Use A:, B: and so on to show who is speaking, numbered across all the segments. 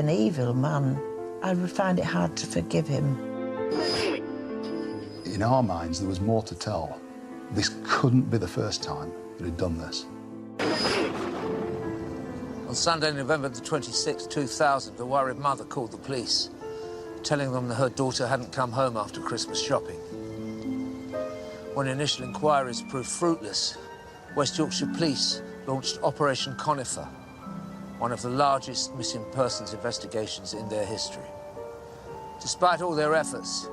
A: An evil man. I would find it hard to forgive him.
B: In our minds, there was more to tell. This couldn't be the first time that he'd done this.
C: On Sunday, November the 26th, 2000, a worried mother called the police, telling them that her daughter hadn't come home after Christmas shopping. When initial inquiries proved fruitless, West Yorkshire Police launched Operation Conifer, one of the largest missing persons investigations in their history. Despite all their efforts,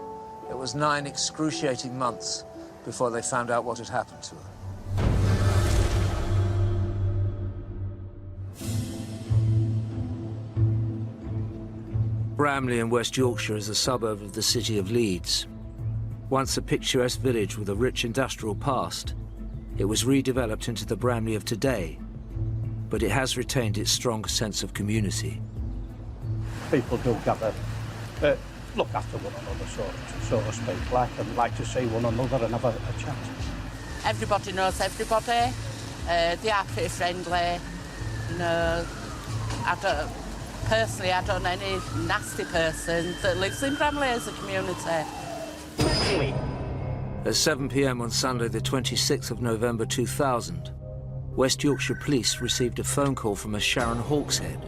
C: it was 9 excruciating months before they found out what had happened to her. Bramley in West Yorkshire is a suburb of the city of Leeds. Once a picturesque village with a rich industrial past, it was redeveloped into the Bramley of today, but it has retained its strong sense of community.
D: People do gather, look after one another, so to speak, like to see one another and have a chat.
E: Everybody knows everybody. They are pretty friendly. No, personally, I don't know any nasty person that lives in Bramley as a community.
C: At 7 p.m. on Sunday, the 26th of November 2000, West Yorkshire Police received a phone call from a Sharon Hawkshead,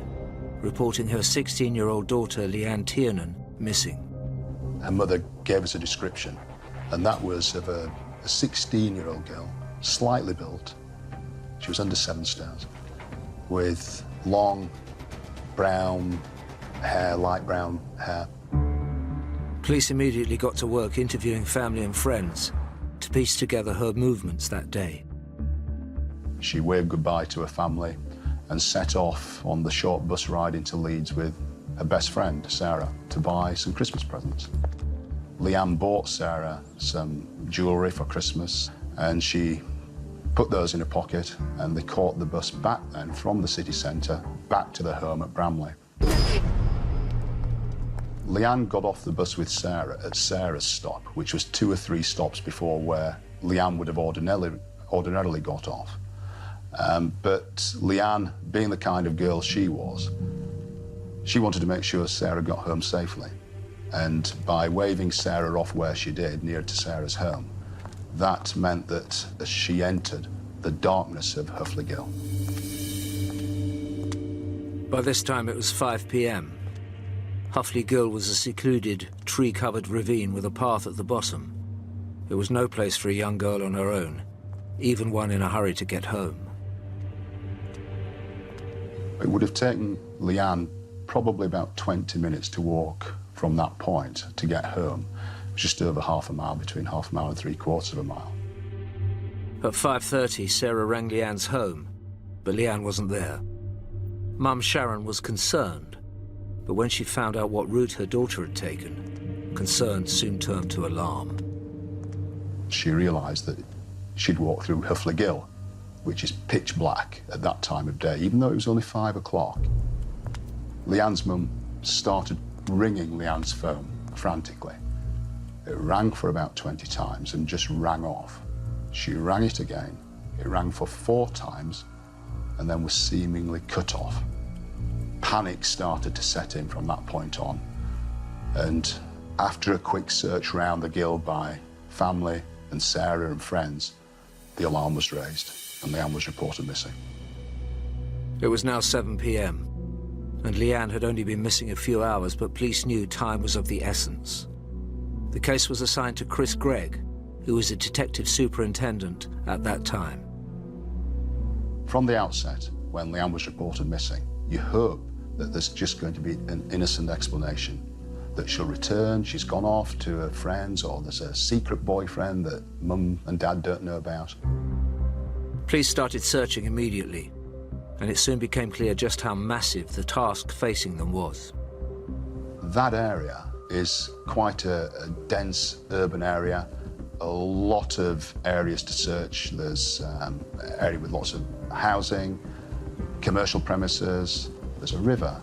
C: reporting her 16-year-old daughter, Leanne Tiernan, missing.
B: Her mother gave us a description, and that was of a 16-year-old girl, slightly built. She was under 7 stones, with long brown hair, light brown hair.
C: Police immediately got to work interviewing family and friends to piece together her movements that day.
B: She waved goodbye to her family and set off on the short bus ride into Leeds with her best friend, Sarah, to buy some Christmas presents. Leanne bought Sarah some jewellery for Christmas, and she put those in her pocket, and they caught the bus back then from the city centre back to their home at Bramley. Leanne got off the bus with Sarah at Sarah's stop, which was 2 or 3 stops before where Leanne would have ordinarily got off. But Leanne, being the kind of girl she was, she wanted to make sure Sarah got home safely. And by waving Sarah off where she did, near to Sarah's home, that meant that as she entered the darkness of Huffley Gill.
C: By this time, it was 5 p.m. Huffley Gill was a secluded, tree-covered ravine with a path at the bottom. There was no place for a young girl on her own, even one in a hurry to get home.
B: It would have taken Leanne probably about 20 minutes to walk from that point to get home, just over half a mile, between half a mile and 3/4 of a mile.
C: At 5:30, Sarah rang Leanne's home, but Leanne wasn't there. Mum Sharon was concerned, but when she found out what route her daughter had taken, concern soon turned to alarm.
B: She realised that she'd walked through Huffley Gill, which is pitch black at that time of day, even though it was only 5 o'clock. Leanne's mum started ringing Leanne's phone frantically. It rang for about 20 times and just rang off. She rang it again. It rang for 4 times and then was seemingly cut off. Panic started to set in from that point on. And after a quick search round the Gill by family and Sarah and friends, the alarm was raised and Leanne was reported missing.
C: It was now 7 p.m. and Leanne had only been missing a few hours, but police knew time was of the essence. The case was assigned to Chris Gregg, who was a detective superintendent at that time.
B: From the outset, when Leanne was reported missing, you hope that there's just going to be an innocent explanation, that she'll return, she's gone off to her friends, or there's a secret boyfriend that Mum and Dad don't know about.
C: Police started searching immediately, and it soon became clear just how massive the task facing them was.
B: That area is quite a dense urban area, a lot of areas to search. There's an area with lots of housing, commercial premises, there's a river,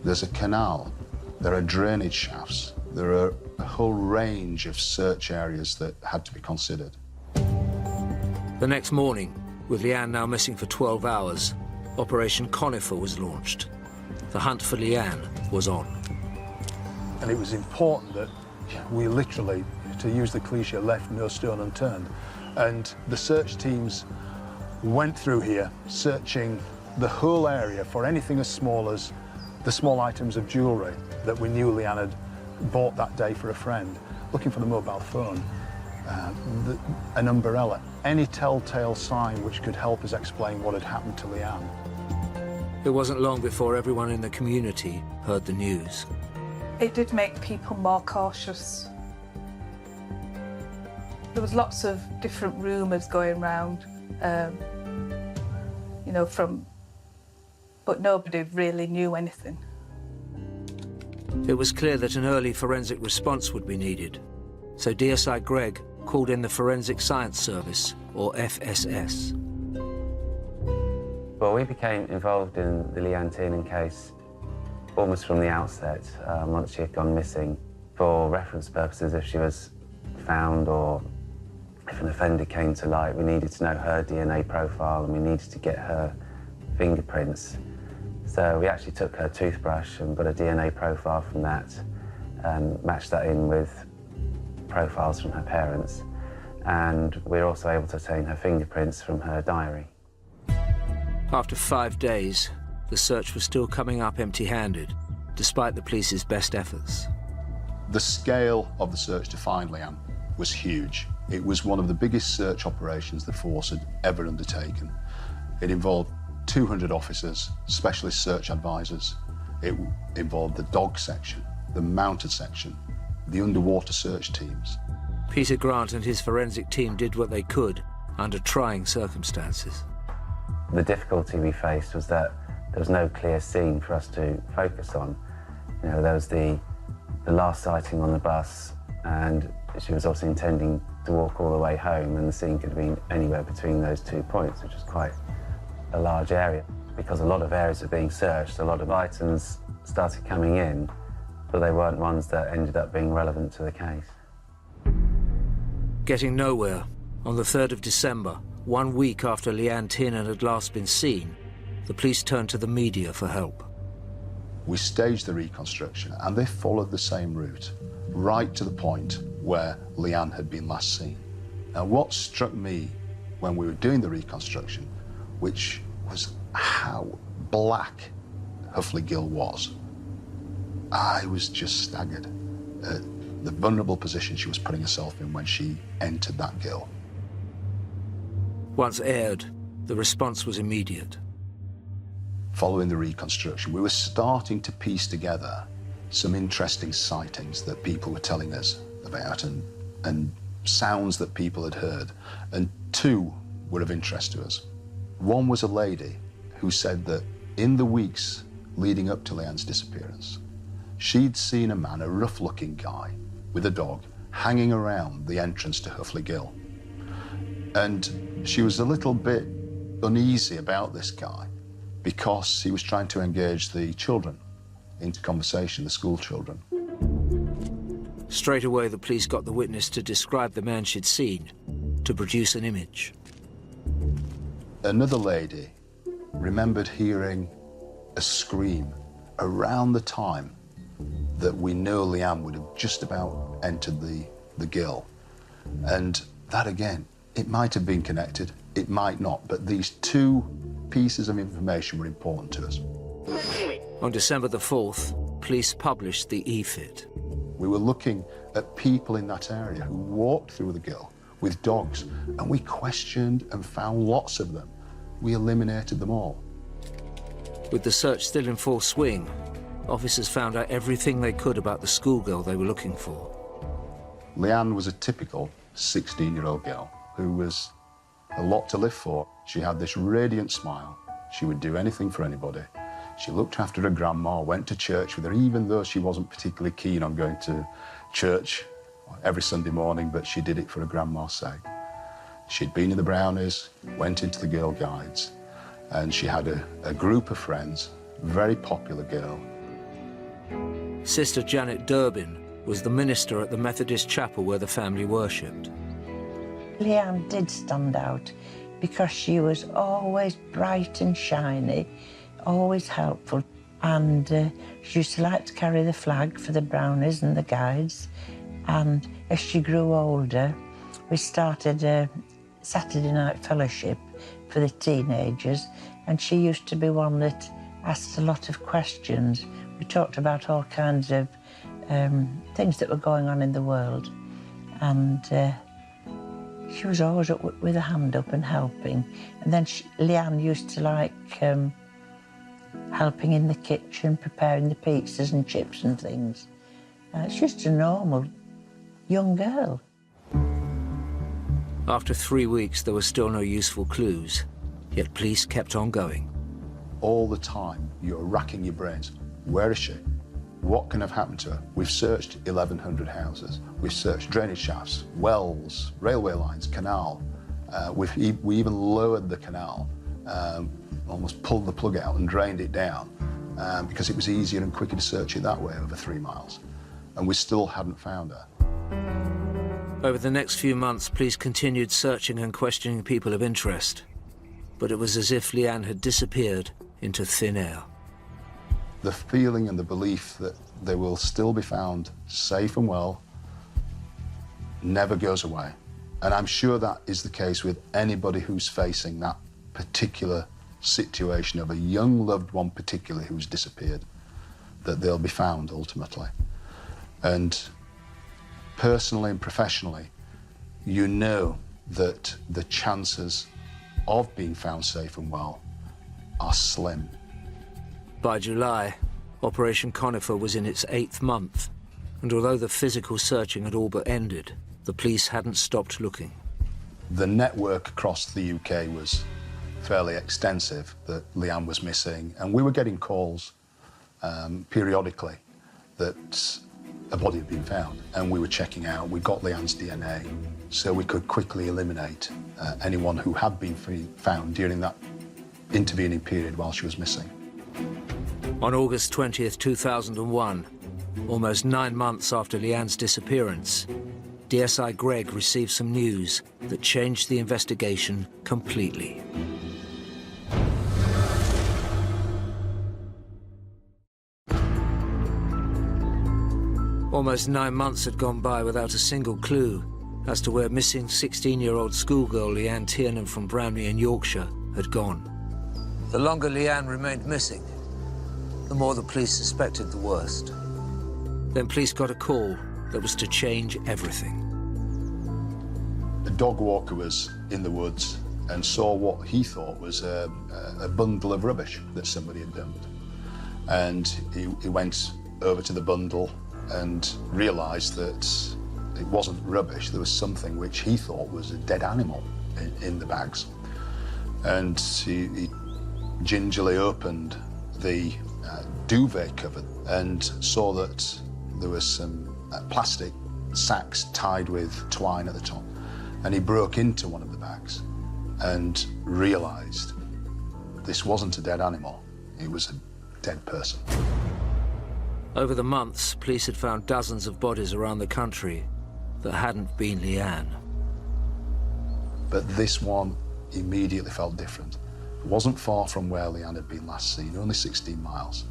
B: there's a canal, there are drainage shafts, there are a whole range of search areas that had to be considered.
C: The next morning, with Leanne now missing for 12 hours, Operation Conifer was launched. The hunt for Leanne was on.
F: And it was important that we literally, to use the cliche, left no stone unturned. And the search teams went through here, searching the whole area for anything as small as the small items of jewellery that we knew Leanne had bought that day for a friend, looking for the mobile phone, an umbrella, any telltale sign which could help us explain what had happened to Leanne.
C: It wasn't long before everyone in the community heard the news.
G: It did make people more cautious. There was lots of different rumours going round, you know, but nobody really knew anything.
C: It was clear that an early forensic response would be needed, so DSI Greg called in the Forensic Science Service, or FSS.
H: Well, we became involved in the Leanne Tiernan case almost from the outset, once she had gone missing. For reference purposes, if she was found or if an offender came to light, we needed to know her DNA profile and we needed to get her fingerprints. So we actually took her toothbrush and got a DNA profile from that and matched that in with profiles from her parents. And we were also able to obtain her fingerprints from her diary.
C: After 5 days, the search was still coming up empty-handed, despite the police's best efforts.
B: The scale of the search to find Leanne was huge. It was one of the biggest search operations the force had ever undertaken. It involved 200 officers, specialist search advisors. It involved the dog section, the mounted section, the underwater search teams.
C: Peter Grant and his forensic team did what they could under trying circumstances.
H: The difficulty we faced was that there was no clear scene for us to focus on. You know, there was the last sighting on the bus, and she was also intending to walk all the way home, and the scene could have been anywhere between those 2 points, which was quite a large area. Because a lot of areas were being searched, a lot of items started coming in, but they weren't ones that ended up being relevant to the case.
C: Getting nowhere, on the 3rd of December, 1 week after Leanne Tiernan had last been seen, the police turned to the media for help.
B: We staged the reconstruction and they followed the same route, right to the point where Leanne had been last seen. Now, what struck me when we were doing the reconstruction, which was how black Huffley Gill was, I was just staggered at the vulnerable position she was putting herself in when she entered that gill.
C: Once aired, the response was immediate.
B: Following the reconstruction, we were starting to piece together some interesting sightings that people were telling us about and sounds that people had heard, and 2 were of interest to us. One was a lady who said that in the weeks leading up to Leanne's disappearance, she'd seen a man, a rough-looking guy, with a dog, hanging around the entrance to Huffley Gill. And she was a little bit uneasy about this guy because he was trying to engage the children into conversation, the school children.
C: Straight away, the police got the witness to describe the man she'd seen, to produce an image.
B: Another lady remembered hearing a scream around the time that we know Leanne would have just about entered the gill. And that, again, it might have been connected, it might not, but these 2 pieces of information were important to us.
C: On December the 4th, police published the EFIT.
B: We were looking at people in that area who walked through the gill with dogs, and we questioned and found lots of them. We eliminated them all.
C: With the search still in full swing, officers found out everything they could about the schoolgirl they were looking for.
B: Leanne was a typical 16-year-old girl who was a lot to live for. She had this radiant smile. She would do anything for anybody. She looked after her grandma, went to church with her, even though she wasn't particularly keen on going to church every Sunday morning, but she did it for her grandma's sake. She'd been in the Brownies, went into the Girl Guides, and she had a group of friends, very popular girl.
C: Sister Janet Durbin was the minister at the Methodist chapel where the family worshipped.
A: Leanne did stand out because she was always bright and shiny, always helpful. and she used to like to carry the flag for the brownies and the guides. And as she grew older, we started a Saturday night fellowship for the teenagers, and she used to be one that asked a lot of questions. We talked about all kinds of things that were going on in the world, and she was always up with a hand up and helping. And then Leanne used to like helping in the kitchen, preparing the pizzas and chips and things. It's just a normal young girl.
C: After 3 weeks, there were still no useful clues, yet police kept on going.
B: All the time, you're racking your brains. Where is she? What can have happened to her? We've searched 1,100 houses. We've searched drainage shafts, wells, railway lines, canal. We even lowered the canal, almost pulled the plug out and drained it down because it was easier and quicker to search it that way over 3 miles. And we still hadn't found her.
C: Over the next few months, police continued searching and questioning people of interest. But it was as if Leanne had disappeared into thin air.
B: The feeling and the belief that they will still be found safe and well never goes away. And I'm sure that is the case with anybody who's facing that particular situation of a young loved one particularly who's disappeared, that they'll be found ultimately. And personally and professionally, you know that the chances of being found safe and well are slim.
C: By July, Operation Conifer was in its 8th month, and although the physical searching had all but ended, the police hadn't stopped looking.
B: The network across the UK was fairly extensive that Leanne was missing, and we were getting calls periodically that a body had been found, and we were checking out. We got Leanne's DNA, so we could quickly eliminate anyone who had been found during that intervening period while she was missing.
C: On August 20th, 2001, almost 9 months after Leanne's disappearance, DSI Greg received some news that changed the investigation completely. Almost 9 months had gone by without a single clue as to where missing 16-year-old schoolgirl Leanne Tiernan from Bramley in Yorkshire had gone. The longer Leanne remained missing, the more the police suspected the worst. Then police got a call that was to change everything.
B: A dog walker was in the woods and saw what he thought was a bundle of rubbish that somebody had dumped. And he went over to the bundle and realised that it wasn't rubbish. There was something which he thought was a dead animal in the bags. And he gingerly opened the duvet cover and saw that there was some plastic sacks tied with twine at the top. And he broke into one of the bags and realised this wasn't a dead animal, it was a dead person.
C: Over the months, police had found dozens of bodies around the country that hadn't been Leanne.
B: But this one immediately felt different. It wasn't far from where Leanne had been last seen, only 16 miles.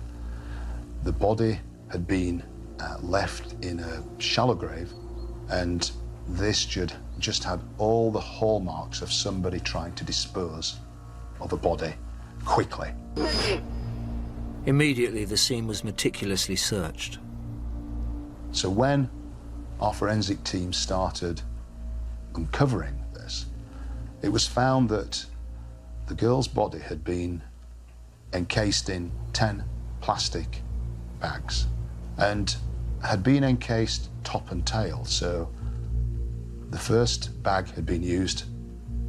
B: The body had been left in a shallow grave, and this just had all the hallmarks of somebody trying to dispose of a body quickly.
C: Immediately, the scene was meticulously searched.
B: So when our forensic team started uncovering this, it was found that the girl's body had been encased in 10 plastic bags and had been encased top and tail. So the first bag had been used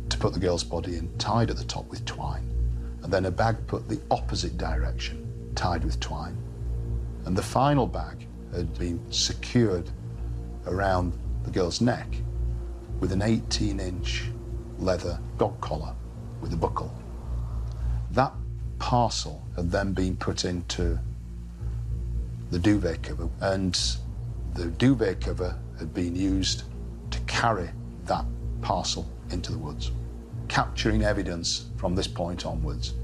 B: to put the girl's body in, tied at the top with twine, and then a bag put the opposite direction, tied with twine. And the final bag had been secured around the girl's neck with an 18-inch leather dog collar with a buckle. That parcel had then been put into the duvet cover, and the duvet cover had been used to carry that parcel into the woods. Capturing evidence from this point onwards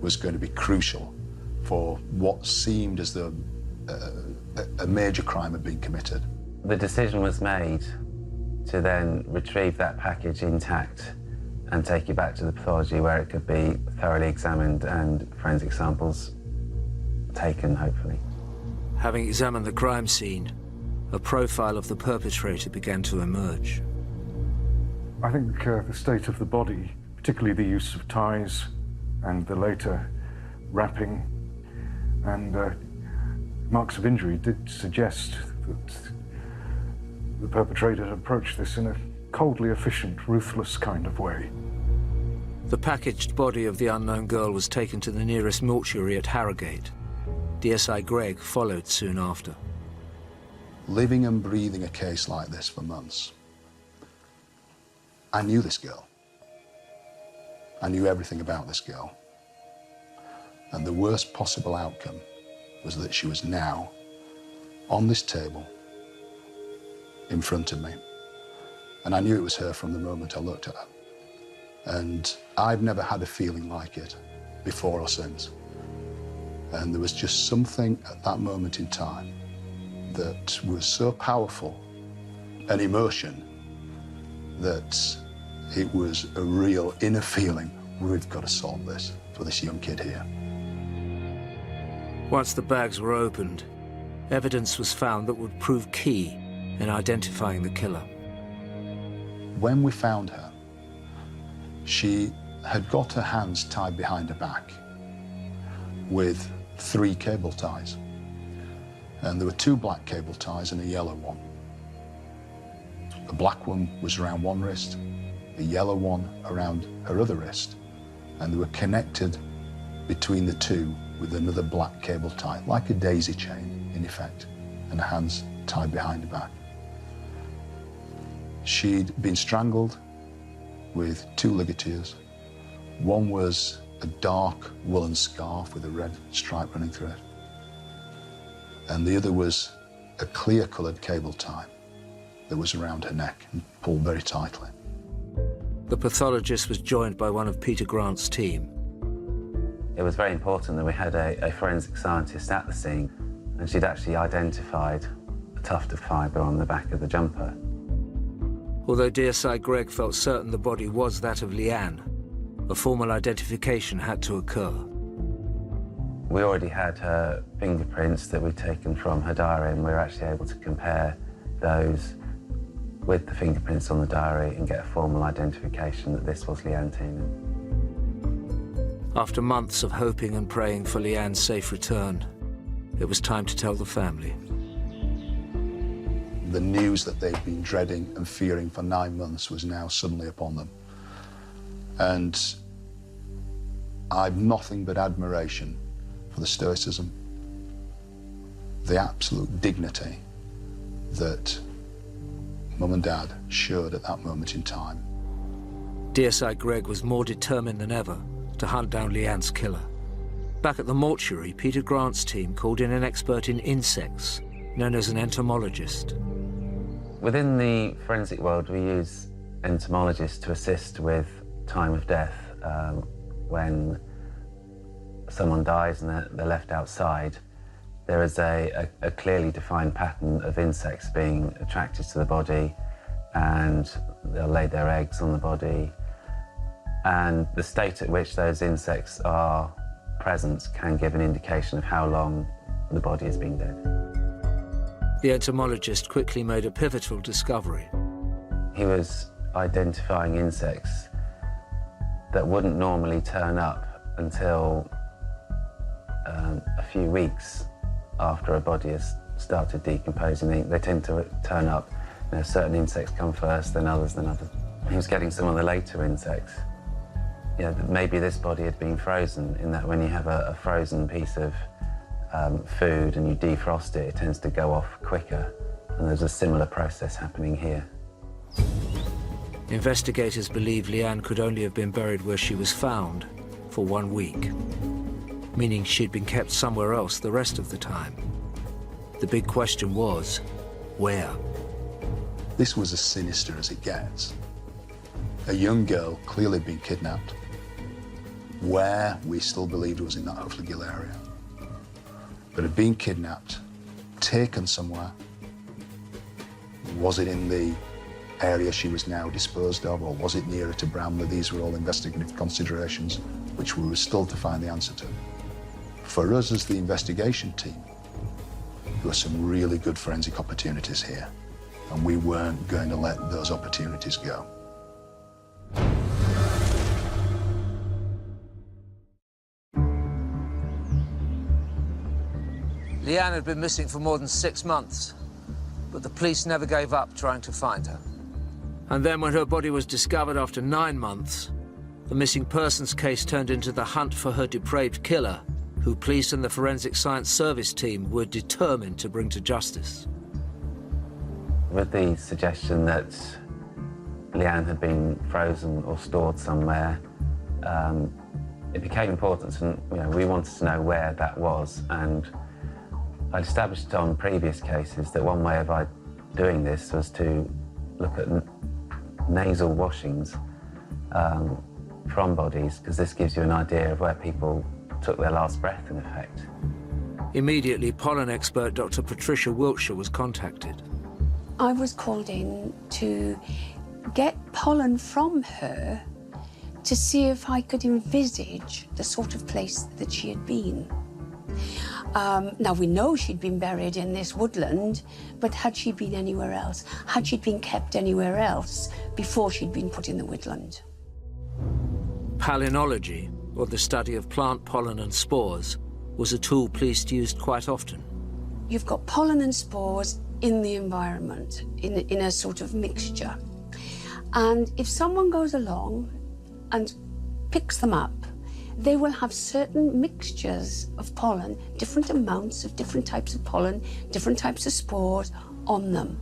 B: was going to be crucial for what seemed as though a major crime had been committed.
H: The decision was made to then retrieve that package intact and take it back to the pathology where it could be thoroughly examined and forensic samples taken, hopefully.
C: Having examined the crime scene, a profile of the perpetrator began to emerge.
I: I think the state of the body, particularly the use of ties and the later wrapping and marks of injury, did suggest that the perpetrator had approached this in a coldly efficient, ruthless kind of way.
C: The packaged body of the unknown girl was taken to the nearest mortuary at Harrogate. DSI Gregg followed soon after.
B: Living and breathing a case like this for months, I knew this girl. I knew everything about this girl. And the worst possible outcome was that she was now on this table in front of me. And I knew it was her from the moment I looked at her. And I've never had a feeling like it before or since. And there was just something at that moment in time that was so powerful, an emotion, that it was a real inner feeling, we've got to solve this for this young kid here.
C: Once the bags were opened, evidence was found that would prove key in identifying the killer.
B: When we found her, she had got her hands tied behind her back with 3 cable ties. And there were 2 black cable ties and a yellow one. The black one was around one wrist, the yellow one around her other wrist, and they were connected between the 2 with another black cable tie, like a daisy chain, in effect, and her hands tied behind her back. She'd been strangled with 2 ligatures. One was a dark woolen scarf with a red stripe running through it. And the other was a clear-coloured cable tie that was around her neck and pulled very tightly.
C: The pathologist was joined by one of Peter Grant's team.
H: It was very important that we had a forensic scientist at the scene, and she'd actually identified a tuft of fibre on the back of the jumper.
C: Although DSI Gregg felt certain the body was that of Leanne, a formal identification had to occur.
H: We already had her fingerprints that we'd taken from her diary, and we were actually able to compare those with the fingerprints on the diary and get a formal identification that this was Leanne Tiernan.
C: After months of hoping and praying for Leanne's safe return, it was time to tell the family.
B: The news that they'd been dreading and fearing for 9 months was now suddenly upon them. And I've nothing but admiration for the stoicism, the absolute dignity that Mum and Dad showed at that moment in time.
C: DSI Gregg was more determined than ever to hunt down Leanne's killer. Back at the mortuary, Peter Grant's team called in an expert in insects, known as an entomologist.
H: Within the forensic world, we use entomologists to assist with time of death. When someone dies and they're left outside, there is a clearly defined pattern of insects being attracted to the body, and they'll lay their eggs on the body. And the state at which those insects are present can give an indication of how long the body has been dead.
C: The entomologist quickly made a pivotal discovery.
H: He was identifying insects that wouldn't normally turn up until a few weeks after a body has started decomposing. They tend to turn up, certain insects come first, then others, then others. He was getting some of the later insects. Maybe this body had been frozen, in that when you have a frozen piece of food and you defrost it, it tends to go off quicker. And there's a similar process happening here.
C: Investigators believe Leanne could only have been buried where she was found for 1 week, meaning she'd been kept somewhere else the rest of the time. The big question was, where?
B: This was as sinister as it gets. A young girl clearly been kidnapped. Where, we still believed it was in that Huffley Gill area. that had been kidnapped, taken somewhere. Was it in the area she was now disposed of, or was it nearer to Bramley? These were all investigative considerations which we were still to find the answer to. For us as the investigation team, there were some really good forensic opportunities here, and we weren't going to let those opportunities go.
C: Leanne had been missing for more than 6 months, but the police never gave up trying to find her. And then when her body was discovered after 9 months, the missing persons case turned into the hunt for her depraved killer, who police and the Forensic Science Service team were determined to bring to justice.
H: With the suggestion that Leanne had been frozen or stored somewhere, it became important to, we wanted to know where that was, and I'd established on previous cases that one way of doing this was to look at nasal washings from bodies, because this gives you an idea of where people took their last breath, in effect.
C: Immediately, pollen expert Dr. Patricia Wiltshire was contacted.
J: I was called in to get pollen from her to see if I could envisage the sort of place that she had been. Now, we know she'd been buried in this woodland, but had she been anywhere else? Had she been kept anywhere else before she'd been put in the woodland?
C: Palynology, or the study of plant pollen and spores, was a tool police used quite often.
J: You've got pollen and spores in the environment, in a sort of mixture. And if someone goes along and picks them up, they will have certain mixtures of pollen, different amounts of different types of pollen, different types of spores on them.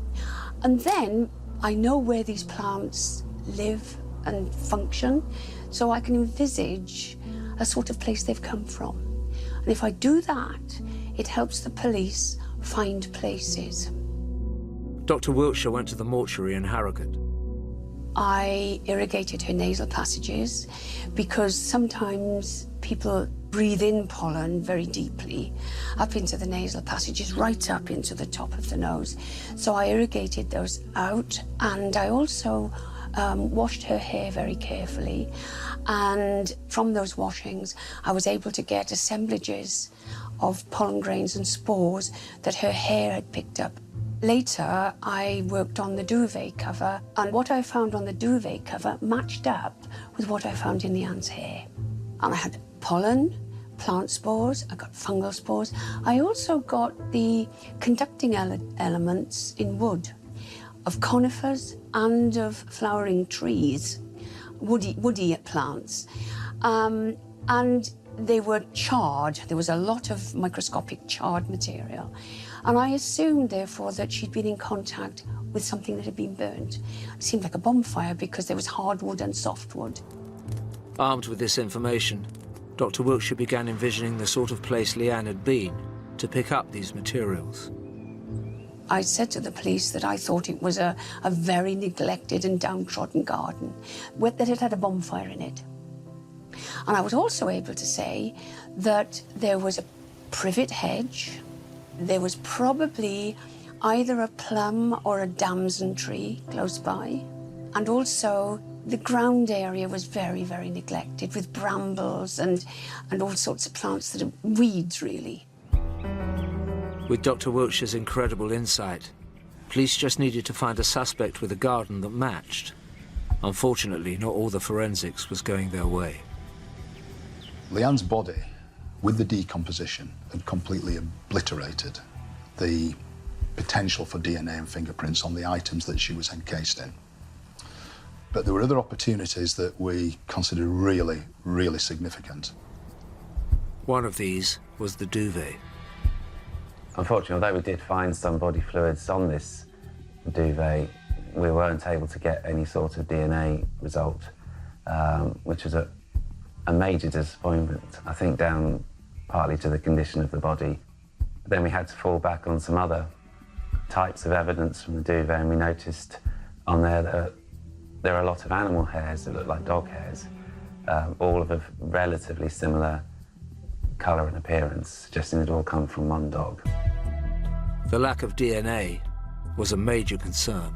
J: And then I know where these plants live and function, so I can envisage a sort of place they've come from. And if I do that, it helps the police find places.
C: Dr. Wiltshire went to the mortuary in Harrogate.
J: I irrigated her nasal passages because sometimes people breathe in pollen very deeply up into the nasal passages, right up into the top of the nose. So I irrigated those out, and I also washed her hair very carefully. And from those washings, I was able to get assemblages of pollen grains and spores that her hair had picked up. Later, I worked on the duvet cover, and what I found on the duvet cover matched up with what I found in Leanne's hair. And I had pollen, plant spores, I got fungal spores. I also got the conducting elements in wood, of conifers and of flowering trees, woody plants. And they were charred. There was a lot of microscopic charred material. And I assumed, therefore, that she'd been in contact with something that had been burnt. It seemed like a bonfire because there was hardwood and softwood.
C: Armed with this information, Dr. Wiltshire began envisioning the sort of place Leanne had been to pick up these materials.
J: I said to the police that I thought it was a very neglected and downtrodden garden, that it had a bonfire in it. And I was also able to say that there was a privet hedge. There was probably either a plum or a damson tree close by. And also the ground area was very, very neglected, with brambles and all sorts of plants that are weeds, really.
C: With Dr. Wiltshire's incredible insight, police just needed to find a suspect with a garden that matched. Unfortunately, not all the forensics was going their way.
B: Leanne's body, with the decomposition, had completely obliterated the potential for DNA and fingerprints on the items that she was encased in. But there were other opportunities that we considered really, really significant.
C: One of these was the duvet.
H: Unfortunately, although we did find some body fluids on this duvet, we weren't able to get any sort of DNA result, which was a major disappointment, I think, down partly to the condition of the body. Then we had to fall back on some other types of evidence from the duvet, and we noticed on there that there are a lot of animal hairs that look like dog hairs, all of a relatively similar colour and appearance, suggesting it all come from one dog.
C: The lack of DNA was a major concern.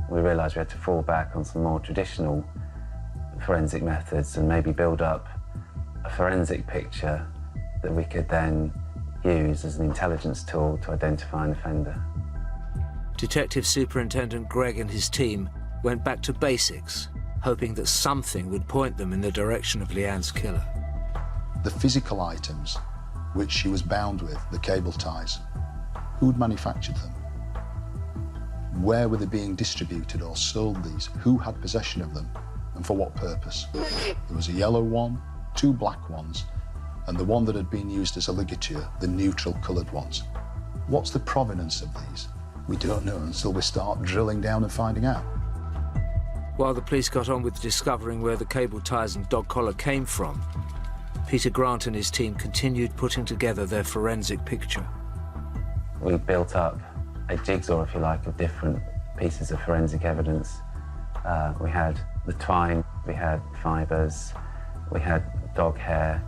H: We realised we had to fall back on some more traditional forensic methods and maybe build up a forensic picture that we could then use as an intelligence tool to identify an offender.
C: Detective Superintendent Gregg and his team went back to basics, hoping that something would point them in the direction of Leanne's killer.
B: The physical items which she was bound with, the cable ties, who'd manufactured them? Where were they being distributed or sold these? Who had possession of them and for what purpose? There was a yellow one, 2 black ones, and the one that had been used as a ligature, the neutral coloured ones. What's the provenance of these? We don't know until we start drilling down and finding out.
C: While the police got on with discovering where the cable ties and dog collar came from, Peter Grant and his team continued putting together their forensic picture.
H: We built up a jigsaw, if you like, of different pieces of forensic evidence. We had the twine, we had fibres, we had dog hair.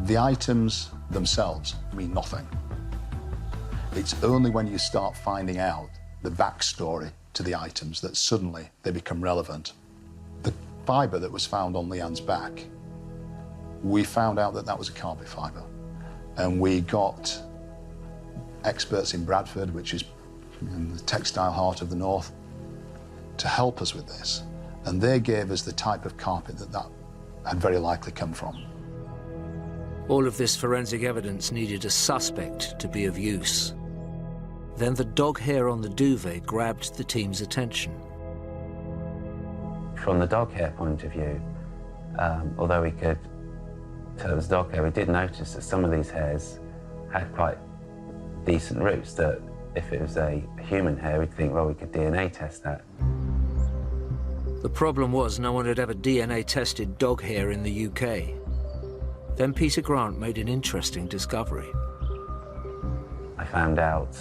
B: The items themselves mean nothing. It's only when you start finding out the backstory to the items that suddenly they become relevant. The fibre that was found on Leanne's back, we found out that that was a carpet fibre. And we got experts in Bradford, which is in the textile heart of the north, to help us with this. And they gave us the type of carpet that had very likely come from.
C: All of this forensic evidence needed a suspect to be of use. Then the dog hair on the duvet grabbed the team's attention.
H: From the dog hair point of view, although we could tell it was dog hair, we did notice that some of these hairs had quite decent roots, that if it was a human hair, we'd think, well, we could DNA test that.
C: The problem was no one had ever DNA tested dog hair in the UK. Then Peter Grant made an interesting discovery.
H: I found out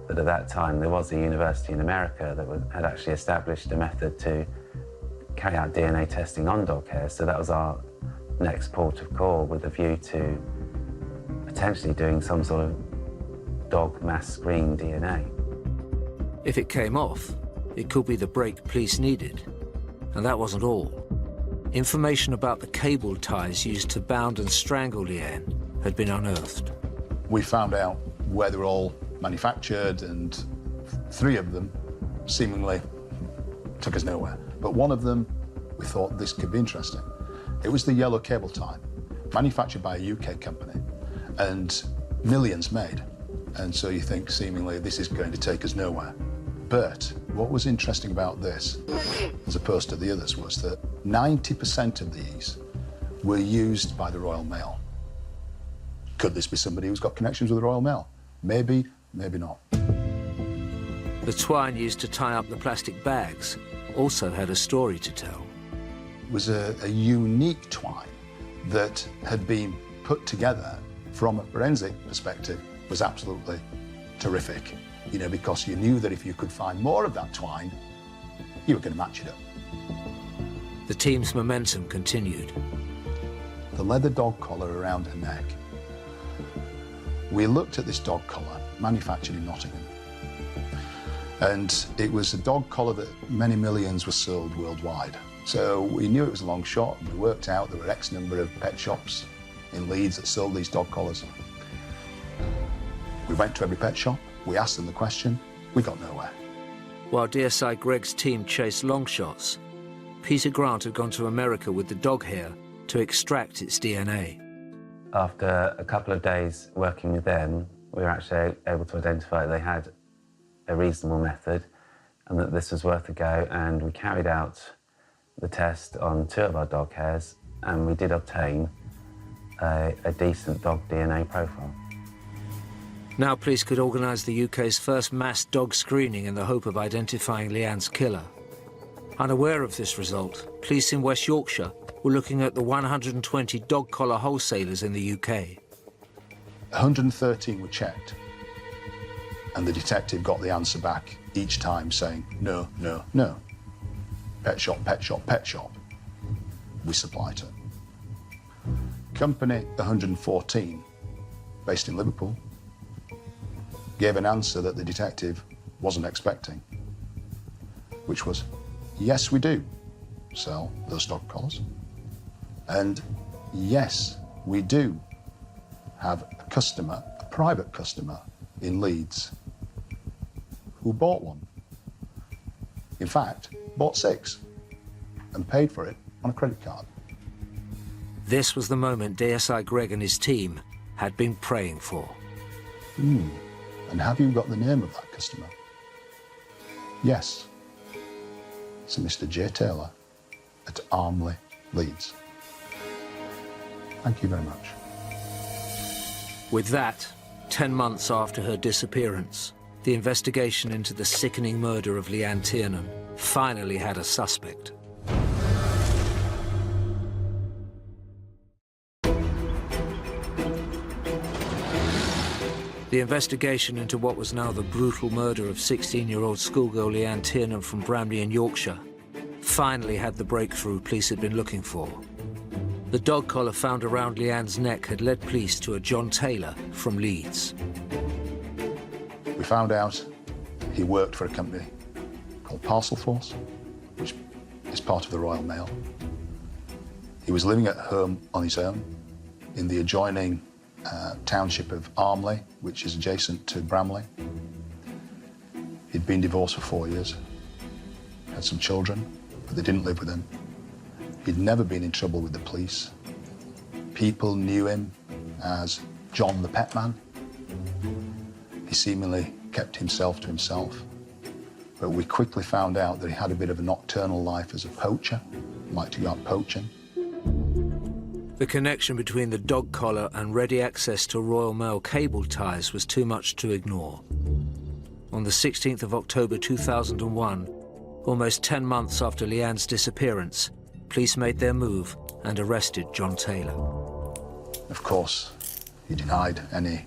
H: that at that time there was a university in America that had actually established a method to carry out DNA testing on dog hair, so that was our next port of call, with a view to potentially doing some sort of dog mass screen DNA.
C: If it came off, it could be the break police needed. And that wasn't all. Information about the cable ties used to bound and strangle Leanne had been unearthed.
B: We found out where they were all manufactured, and 3 of them seemingly took us nowhere. But one of them, we thought this could be interesting. It was the yellow cable tie, manufactured by a UK company, and millions made. And so you think, seemingly, this is going to take us nowhere. But what was interesting about this, as opposed to the others, was that 90% of these were used by the Royal Mail. Could this be somebody who's got connections with the Royal Mail? Maybe, maybe not.
C: The twine used to tie up the plastic bags also had a story to tell.
B: It was a unique twine that had been put together from a forensic perspective, was absolutely terrific. You know, because you knew that if you could find more of that twine, you were going to match it up.
C: The team's momentum continued.
B: The leather dog collar around her neck. We looked at this dog collar, manufactured in Nottingham. And it was a dog collar that many millions were sold worldwide. So we knew it was a long shot, and we worked out there were X number of pet shops in Leeds that sold these dog collars. We went to every pet shop. We asked them the question, we got nowhere.
C: While DSI Gregg's team chased long shots, Peter Grant had gone to America with the dog hair to extract its DNA.
H: After a couple of days working with them, we were actually able to identify they had a reasonable method and that this was worth a go, and we carried out the test on 2 of our dog hairs, and we did obtain a decent dog DNA profile.
C: Now police could organise the UK's first mass dog screening in the hope of identifying Leanne's killer. Unaware of this result, police in West Yorkshire were looking at the 120 dog collar wholesalers in the UK.
B: 113 were checked, and the detective got the answer back each time saying, no, no, no. Pet shop, pet shop, pet shop. We supplied her. Company 114, based in Liverpool, gave an answer that the detective wasn't expecting, which was, yes, we do sell those dog collars, and yes, we do have a customer, a private customer in Leeds who bought one. In fact, bought 6 and paid for it on a credit card.
C: This was the moment DSI Greg and his team had been praying for.
B: And have you got the name of that customer? Yes. It's Mr. J. Taylor at Armley, Leeds. Thank you very much.
C: With that, 10 months after her disappearance, the investigation into the sickening murder of Leanne Tiernan finally had a suspect. The investigation into what was now the brutal murder of 16-year-old schoolgirl Leanne Tiernan from Bramley in Yorkshire finally had the breakthrough police had been looking for. The dog collar found around Leanne's neck had led police to a John Taylor from Leeds.
B: We found out he worked for a company called Parcel Force, which is part of the Royal Mail. He was living at home on his own in the adjoining township of Armley, which is adjacent to Bramley. He'd been divorced for 4 years, had some children, but they didn't live with him. He'd never been in trouble with the police. People knew him as John the Pet Man. He seemingly kept himself to himself, but we quickly found out that he had a bit of a nocturnal life as a poacher, liked to go out poaching.
C: The connection between the dog collar and ready access to Royal Mail cable ties was too much to ignore. On the 16th of October 2001, almost 10 months after Leanne's disappearance, police made their move and arrested John Taylor.
B: Of course, he denied any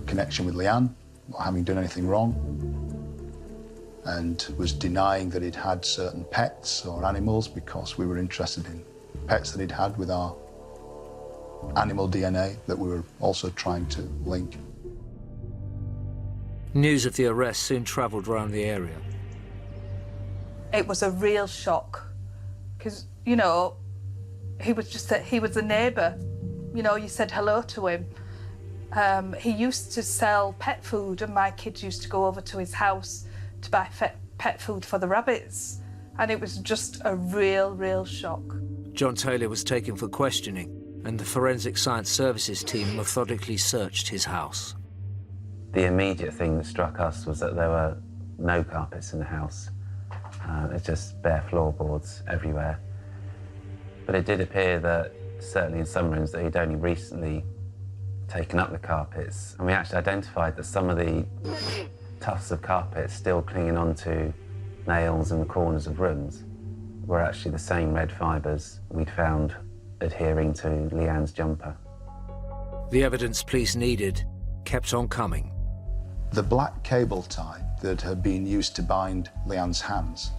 B: connection with Leanne, not having done anything wrong, and was denying that he'd had certain pets or animals because we were interested in pets that he'd had with our animal DNA that we were also trying to link.
C: News of the arrest soon travelled around the area.
G: It was a real shock because, you know, he was a neighbour. You know, you said hello to him. He used to sell pet food and my kids used to go over to his house to buy pet food for the rabbits. And it was just a real shock.
C: John Taylor was taken for questioning and the Forensic Science Services team methodically searched his house.
H: The immediate thing that struck us was that there were no carpets in the house. It's just bare floorboards everywhere. But it did appear that, certainly in some rooms, that he'd only recently taken up the carpets. And we actually identified that some of the tufts of carpet still clinging onto nails in the corners of rooms were actually the same red fibres we'd found adhering to Leanne's jumper.
C: The evidence police needed kept on coming.
B: The black cable tie that had been used to bind Leanne's hands,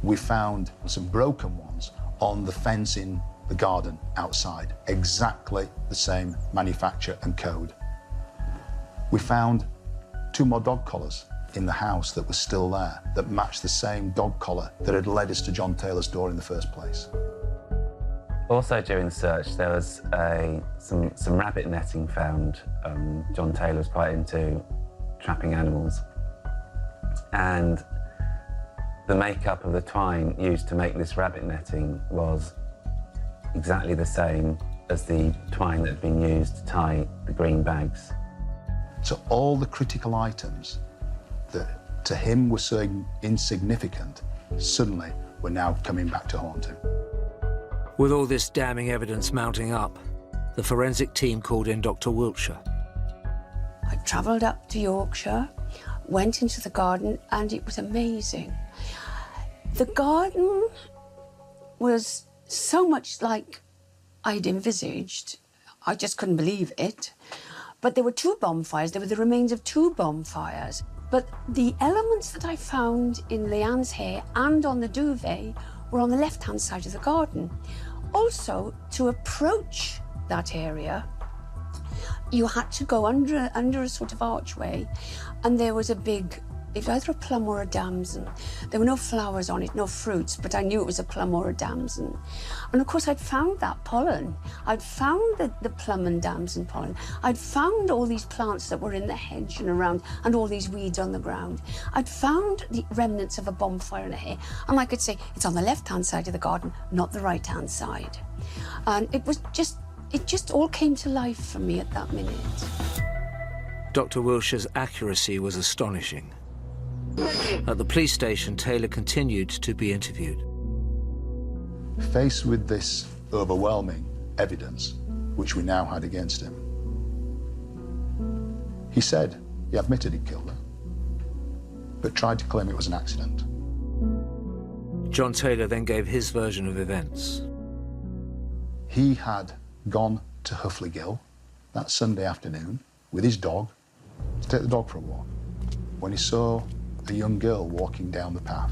B: we found some broken ones on the fence in the garden outside, exactly the same manufacture and code. We found 2 more dog collars in the house that was still there, that matched the same dog collar that had led us to John Taylor's door in the first place.
H: Also during the search, there was some rabbit netting found. John Taylor was quite into trapping animals. And the makeup of the twine used to make this rabbit netting was exactly the same as the twine that had been used to tie the green bags.
B: So all the critical items that to him were so insignificant, suddenly were now coming back to haunt him.
C: With all this damning evidence mounting up, the forensic team called in Dr. Wiltshire.
J: I travelled up to Yorkshire, went into the garden, and it was amazing. The garden was so much like I'd envisaged. I just couldn't believe it. But there were 2 bonfires. There were the remains of 2 bonfires. But the elements that I found in Leanne's hair and on the duvet were on the left-hand side of the garden. Also, to approach that area, you had to go under a sort of archway, and there was a big, it was either a plum or a damson. There were no flowers on it, no fruits, but I knew it was a plum or a damson. And of course, I'd found that pollen. I'd found the plum and damson pollen. I'd found all these plants that were in the hedge and around, and all these weeds on the ground. I'd found the remnants of a bonfire in a hay, and I could say, it's on the left-hand side of the garden, not the right-hand side. And it just all came to life for me at that minute.
C: Dr. Wilshire's accuracy was astonishing. At the police station, Taylor continued to be interviewed.
B: Faced with this overwhelming evidence, which we now had against him, he said he admitted he'd killed her, but tried to claim it was an accident.
C: John Taylor then gave his version of events.
B: He had gone to Huffley Gill that Sunday afternoon with his dog to take the dog for a walk, when he saw a young girl walking down the path.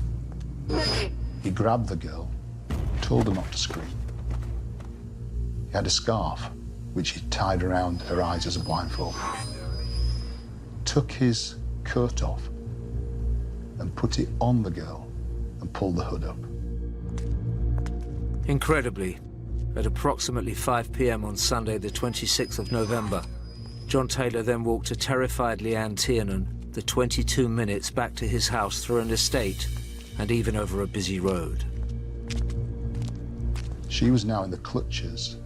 B: He grabbed the girl, told her not to scream. He had a scarf, which he tied around her eyes as a blindfold. Took his coat off and put it on the girl and pulled the hood up.
C: Incredibly, at approximately 5 p.m. on Sunday, the 26th of November, John Taylor then walked a terrified Leanne Tiernan the 22 minutes back to his house through an estate and even over a busy road.
B: She was now in the clutches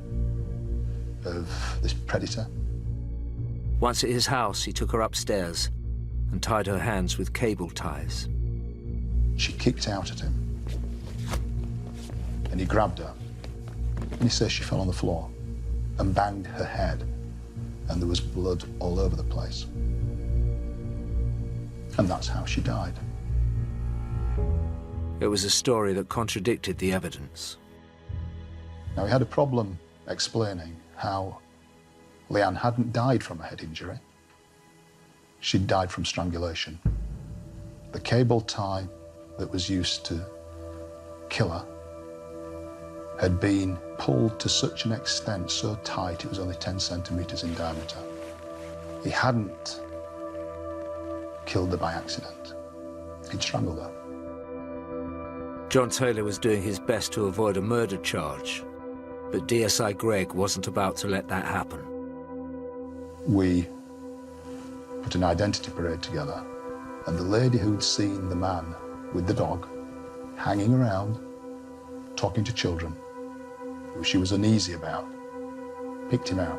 B: of this predator.
C: Once at his house, he took her upstairs and tied her hands with cable ties.
B: She kicked out at him, and he grabbed her, and he says she fell on the floor and banged her head, and there was blood all over the place. And that's how she died.
C: It was a story that contradicted the evidence.
B: Now, he had a problem explaining how Leanne hadn't died from a head injury. She'd died from strangulation. The cable tie that was used to kill her had been pulled to such an extent, so tight it was only 10 centimetres in diameter. He hadn't killed her by accident. He'd strangled her.
C: John Taylor was doing his best to avoid a murder charge, but DSI Gregg wasn't about to let that happen.
B: We put an identity parade together, and the lady who'd seen the man with the dog hanging around, talking to children, who she was uneasy about, picked him out.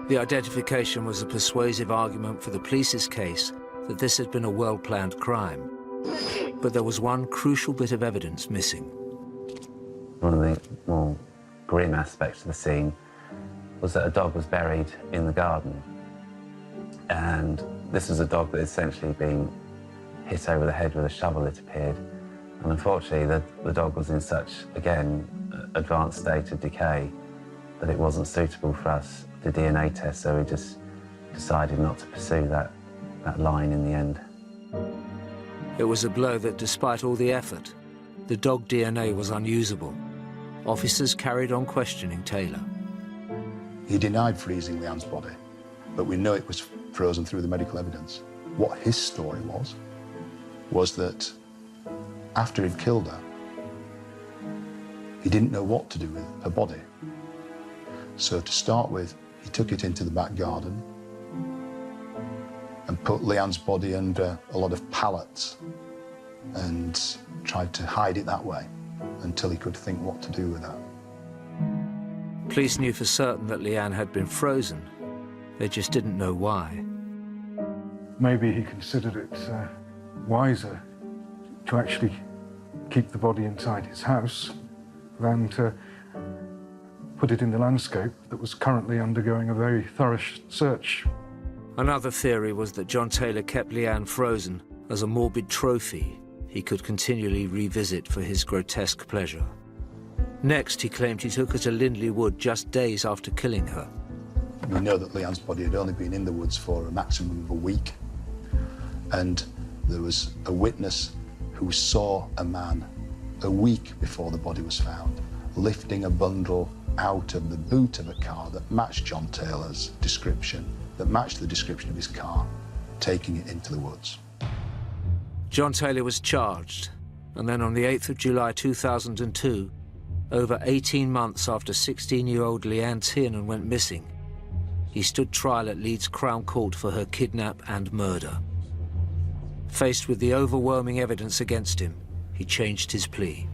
C: The identification was a persuasive argument for the police's case that this had been a well-planned crime. But there was one crucial bit of evidence missing.
H: One of the more grim aspects of the scene was that a dog was buried in the garden. And this was a dog that had essentially been hit over the head with a shovel, it appeared. And unfortunately, the dog was in such, again, advanced state of decay that it wasn't suitable for us to DNA test, so we just decided not to pursue that line in the end.
C: It was a blow that, despite all the effort, the dog DNA was unusable. Officers carried on questioning Taylor.
B: He denied freezing Leanne's body, but we know it was frozen through the medical evidence. What his story was that after he'd killed her, he didn't know what to do with her body. So to start with, he took it into the back garden and put Leanne's body under a lot of pallets and tried to hide it that way until he could think what to do with her.
C: Police knew for certain that Leanne had been frozen. They just didn't know why.
I: Maybe he considered it wiser to actually keep the body inside his house than to put it in the landscape that was currently undergoing a very thorough search.
C: Another theory was that John Taylor kept Leanne frozen as a morbid trophy he could continually revisit for his grotesque pleasure. Next, he claimed he took her to Lindley Wood just days after killing her.
B: We know that Leanne's body had only been in the woods for a maximum of a week, and there was a witness who saw a man a week before the body was found lifting a bundle out of the boot of a car that matched John Taylor's description, that matched the description of his car, taking it into the woods.
C: John Taylor was charged, and then on the 8th of July 2002, over 18 months after 16-year-old Leanne Tiernan went missing, he stood trial at Leeds Crown Court for her kidnap and murder. Faced with the overwhelming evidence against him, he changed his plea.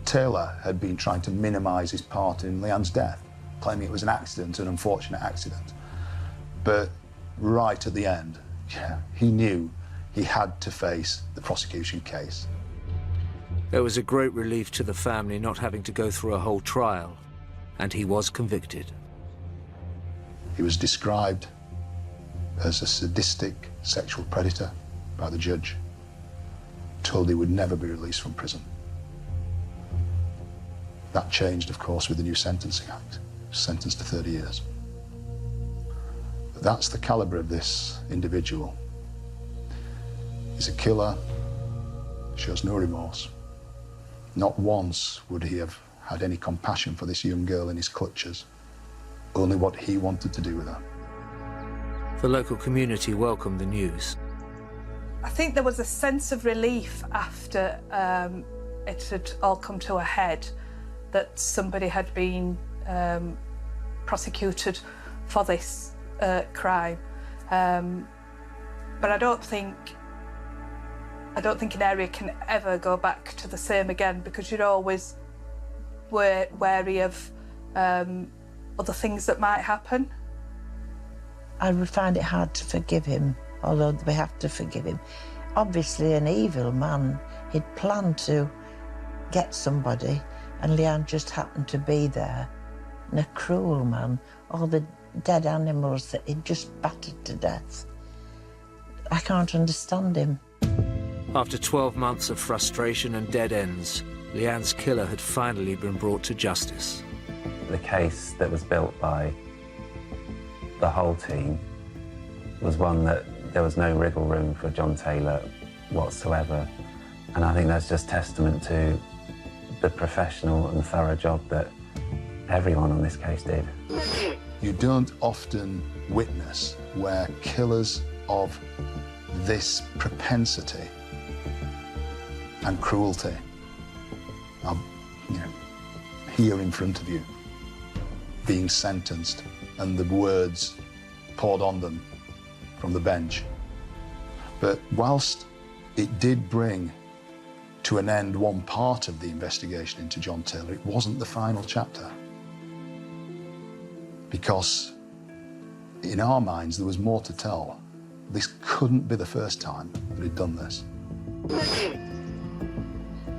B: Taylor had been trying to minimise his part in Leanne's death, claiming it was an accident, an unfortunate accident. But right at the end, he knew he had to face the prosecution case.
C: There was a great relief to the family not having to go through a whole trial, and he was convicted.
B: He was described as a sadistic sexual predator by the judge, told he would never be released from prison. That changed, of course, with the new Sentencing Act. He was sentenced to 30 years. But that's the calibre of this individual. He's a killer, shows no remorse. Not once would he have had any compassion for this young girl in his clutches, only what he wanted to do with her.
C: The local community welcomed the news.
G: I think there was a sense of relief after it had all come to a head, that somebody had been prosecuted for this crime. But I don't think an area can ever go back to the same again, because you're always wary of other things that might happen.
A: I would find it hard to forgive him, although we have to forgive him. Obviously an evil man. He'd planned to get somebody, and Leanne just happened to be there. And a cruel man. All the dead animals that he'd just battered to death. I can't understand him.
C: After 12 months of frustration and dead ends, Leanne's killer had finally been brought to justice.
H: The case that was built by the whole team was one that there was no wriggle room for John Taylor whatsoever. And I think that's just testament to the professional and thorough job that everyone on this case did.
B: You don't often witness where killers of this propensity and cruelty are, here in front of you, being sentenced, and the words poured on them from the bench. But whilst it did bring to an end one part of the investigation into John Taylor, it wasn't the final chapter. Because in our minds, there was more to tell. This couldn't be the first time that he'd done this.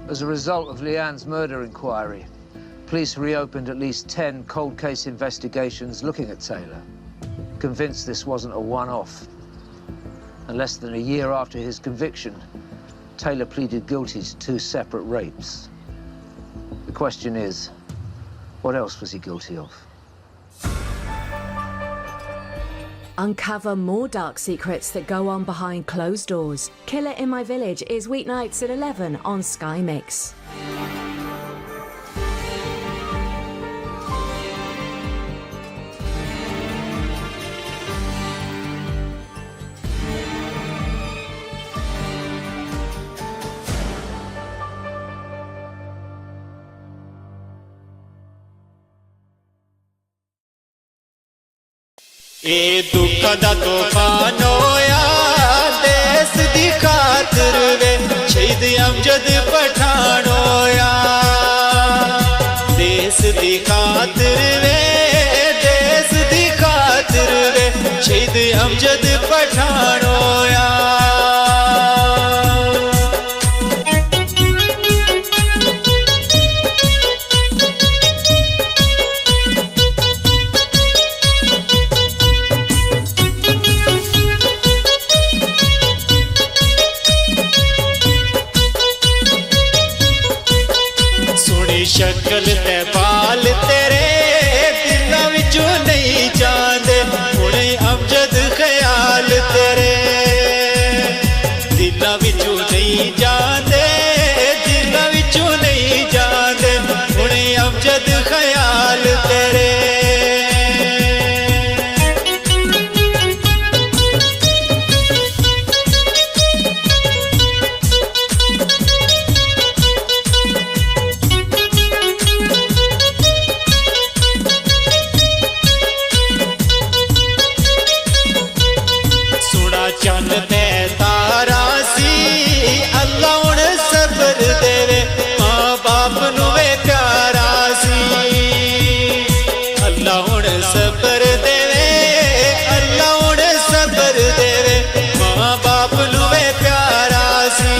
C: As a result of Leanne's murder inquiry, police reopened at least 10 cold case investigations looking at Taylor, convinced this wasn't a one-off. And less than a year after his conviction, Taylor pleaded guilty to 2 separate rapes. The question is, what else was he guilty of?
K: Uncover more dark secrets that go on behind closed doors. Killer in My Village is weeknights at 11 on Sky Mix.
L: ए दुख दा तूफान होया देश दी खातिर वे शहीद अमजद पठान होया देश दी खातिर वे देश दी खातिर वे शहीद अमजद पठान होया शक्ल ते बाल तेरे दिलों विचों नहीं जांदे हुणे अमजद ख्याल तेरे चन्नते तारा सी अल्लाह हुण सबर देवे मां बाप नू वे प्यारा सी अल्लाह हुण सबर देवे अल्लाह हुण सबर देवे मां बाप नू वे प्यारा सी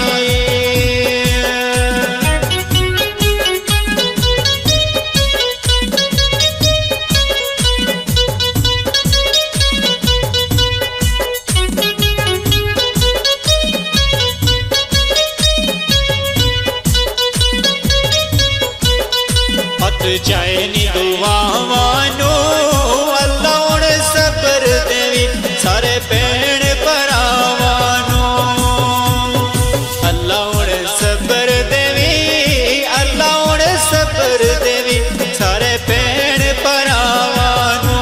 L: जाए नी दुआवानो अल्लाह हुण सबर देवी सारे भैण भरावानो अल्लाह हुण सबर देवी अल्लाह हुण सबर देवी सारे भैण भरावानो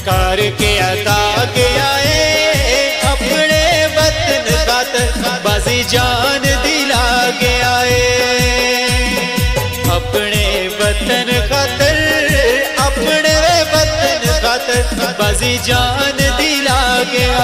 L: करके अदा गया अपने वतन खातर बाजी जान दिला गया अपने वतन खातर अपने वतन खातर बाजी जान दिला गया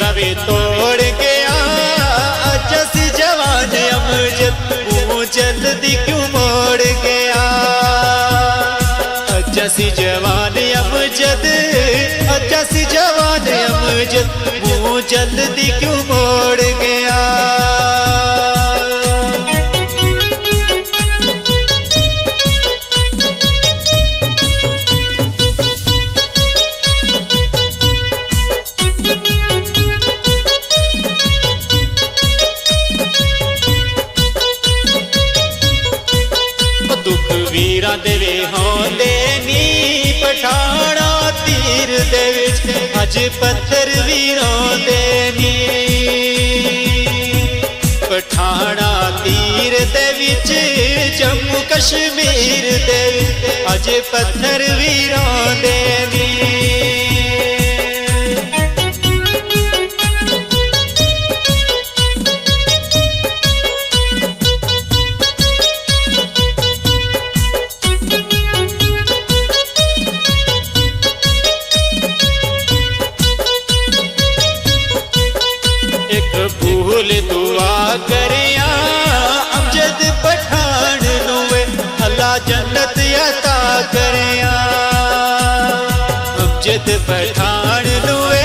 L: नवे तोड़ गया अज सी जवान अमजद मुँह जल्दी क्यों मोड़ गया अज सी जवान अमजद अज सी जवान अमजद मुँह जल्दी क्यों मोड़ गया वीरा देवे होंदे नी पठाना तीर दे विच अज पत्थर वीरों दे नी पठाना तीर दे विच जम्मू कश्मीर दे अज पत्थर वीरों दे नी भूल दुआ करिया अमजद पठान नुए अल्लाह जन्नत अता करिया अमजद पठान नुए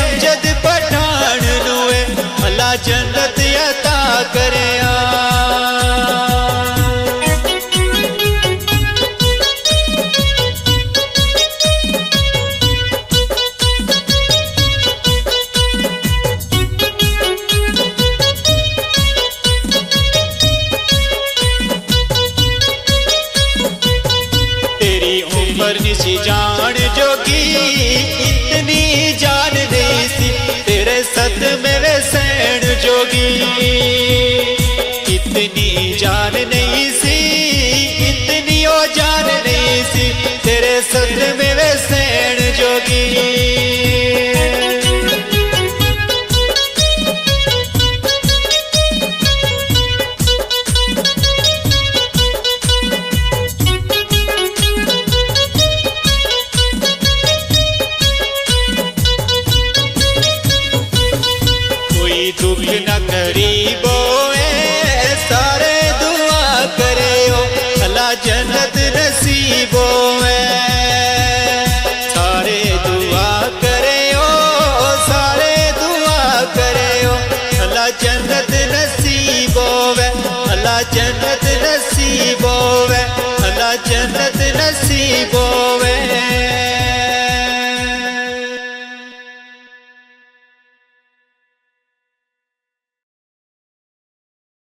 L: अमजद पठान नुए अल्लाह जन्नत अता करिया निसी जान जोगी इतनी जान नहीं सी तेरे सदमे वे सैन जोगी इतनी जान नहीं सी इतनी ओ जान नहीं सी तेरे सदमे वे सैन जोगी दुख न करीबो सारे दुआ करे हो अल्लाह जन्नत नसीबो सारे दुआ करे हो सारे दुआ करे हो अल्लाह जन्नत नसीबो अल्लाह जन्नत नसीबो